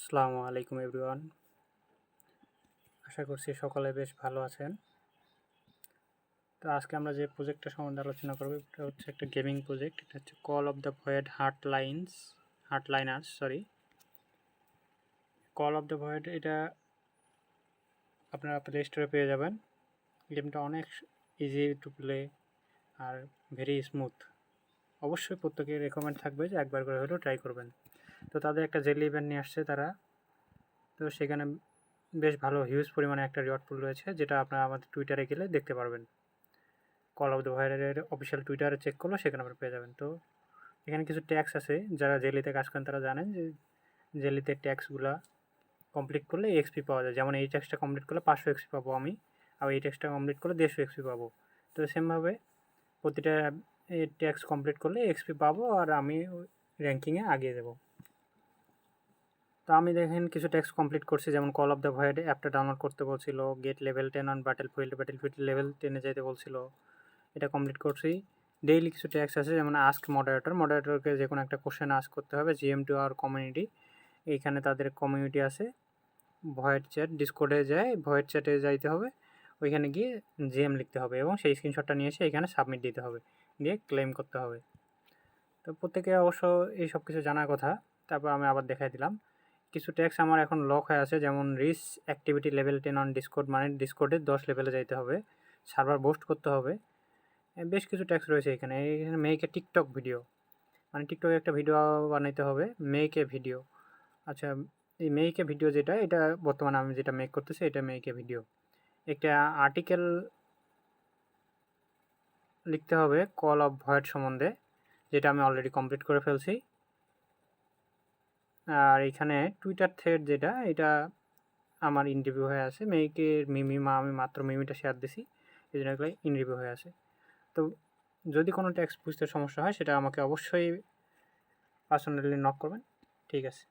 আসসালামু আলাইকুম এভরিওয়ান। আশা করছি সকলে বেশ ভালো আছেন। তো আজকে আমরা যে প্রজেক্টটা সম্বন্ধে আলোচনা করব এটা হচ্ছে একটা গেমিং প্রজেক্ট। এটা হচ্ছে call of the void heartliners. Call of the void এটা আপনারা প্লে স্টোরে পেয়ে যাবেন। গেমটা অনেক ইজি টু প্লে আর ভেরি স্মুথ। অবশ্যই প্রত্যেকে রেকমেন্ড থাকবে যে একবার করে হলেও ট্রাই করবেন। তো তাদের একটা জেলি ইভেন্ট নিয়ে আসছে তারা, তো সেখানে বেশ ভালো হিউজ পরিমাণে একটা রিওয়ার্ড পুল রয়েছে, যেটা আপনারা আমাদের টুইটারে গেলে দেখতে পারবেন। কল অফ দ্য ভাইরের অফিসিয়াল টুইটারে চেক করলে সেখানে আপনারা পেয়ে যাবেন। তো এখানে কিছু ট্যাক্স আছে, যারা জেলিতে কাজ করেন তারা জানেন যে জেলিতে ট্যাক্সগুলা কমপ্লিট করলে এক্সপি পাওয়া যায়। যেমন এই ট্যাক্সটা কমপ্লিট করলে 500 এক্সপি পাবো আমি, আর এই ট্যাক্সটা কমপ্লিট করলে 150 এক্সপি পাবো। তো সেমভাবে প্রতিটা ট্যাক্স কমপ্লিট করলে এক্সপি পাবো আর আমি র্যাঙ্কিংয়ে আগিয়ে দেবো। তো আমি দেখেন কিছু ট্যাক্স কমপ্লিট করছি, যেমন কল অফ দ্য ভয়েড অ্যাপটা ডাউনলোড করতে বলছিল, gate level 10 on battlefield level 10-এ যেতে বলছিল, এটা কমপ্লিট করছি। ডেইলি কিছু ট্যাক্স আছে, যেমন আস্ক মডারেটরকে যে কোনো একটা কোশ্চেন আস্ক করতে হবে। জিএম টু আর কমিউনিটি, এইখানে তাদের কমিউনিটি আছে। ভয়েড চ্যাট ডিসকোডে যায়, ভয়েড চ্যাটে যাইতে হবে, ওইখানে গিয়ে জিএম লিখতে হবে এবং সেই স্ক্রিনশটটা নিয়ে এসে এখানে সাবমিট দিতে হবে, দিয়ে ক্লেম করতে হবে। তো প্রত্যেকে অবশ্য এই সব কিছু জানার কথা। তারপর আমি আবার দেখাই দিলাম কিছু ট্যাক্স আমার এখন লক হয়ে আছে, যেমন reach activity level 10 on Discord, মানে ডিসকোডে 10 লেভেলে যাইতে হবে, সার্ভার বুস্ট করতে হবে। বেশ কিছু ট্যাক্স রয়েছে এখানে। এখানে মেক এ টিকটক ভিডিও, মানে টিকটকে একটা ভিডিও বানাইতে হবে, মেক এ ভিডিও। আচ্ছা, এই মেক এ ভিডিও যেটা, এটা বর্তমানে আমি যেটা মেক করতেছি এটা মেক এ ভিডিও। একটা আর্টিকেল লিখতে হবে কল অফ ভয়েড সম্বন্ধে, যেটা আমি অলরেডি কমপ্লিট করে ফেলছি। আর এখানে টুইটার থ্রেড যেটা, এটা আমার ইন রিভিউ হয়ে আছে। মেয়েকের আমি মাত্র মিমিটা শেয়ার দিছি, এই জন্য এগুলো ইন রিভিউ হয়ে আছে। তো যদি কোনো ট্যাক্স বুঝতে সমস্যা হয় সেটা আমাকে অবশ্যই পার্সোনালি নক করবেন। ঠিক আছে।